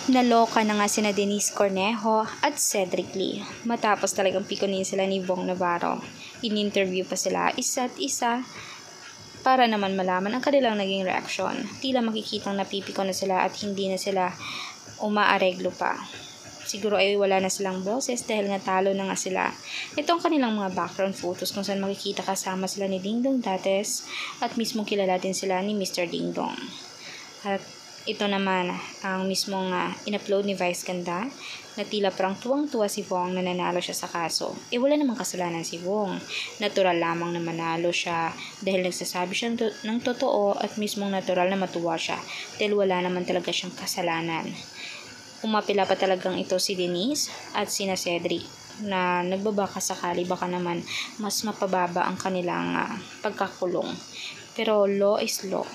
Naloka na nga sina Denise Cornejo at Cedric Lee matapos talagang pikunin sila ni Bong Navarro. In-interview pa sila isa't isa para naman malaman ang kanilang naging reaksyon. Tila makikitang napipiko na sila at hindi na sila umaareglo pa. Siguro ay wala na silang boses dahil nga talo na nga sila. Ito ang kanilang mga background photos kung saan makikita kasama sila ni Dingdong Dates at mismong kilala din sila ni Mr. Dingdong. At ito naman ang mismong in-upload ni Vice Ganda na tila parang tuwang-tuwa si Bong na nanalo siya sa kaso. Wala namang kasalanan si Bong. Natural lamang na manalo siya dahil nagsasabi siya ng totoo at mismong natural na matuwa siya dahil wala naman talaga siyang kasalanan. Umapila pa talagang ito si Denise at sina Cedric na nagbabaka sakali baka naman mas mapababa ang kanilang pagkakulong. Pero law is law.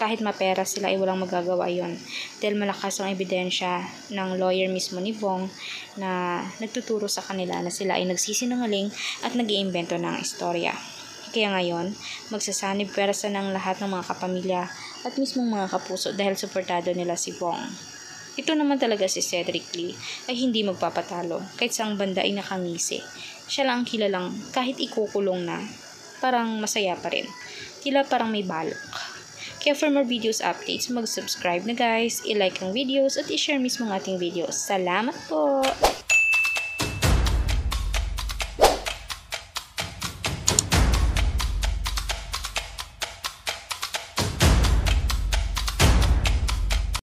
Kahit mapera sila ay walang magagawa yon dahil malakas ang ebidensya ng lawyer mismo ni Bong na nagtuturo sa kanila na sila ay nagsisinungaling at nag-iimbento ng istorya. Kaya ngayon, magsasanib pwersa ng lahat ng mga kapamilya at mismong mga kapuso dahil suportado nila si Bong. Ito naman talaga si Cedric Lee ay hindi magpapatalo kahit saang banda ay nakangisi. Siya lang ang kilalang kahit ikukulong na, parang masaya pa rin. Tila parang may balak. Kaya for more videos updates, mag-subscribe na guys, i-like ang videos at i-share mismo ang ating videos. Salamat po!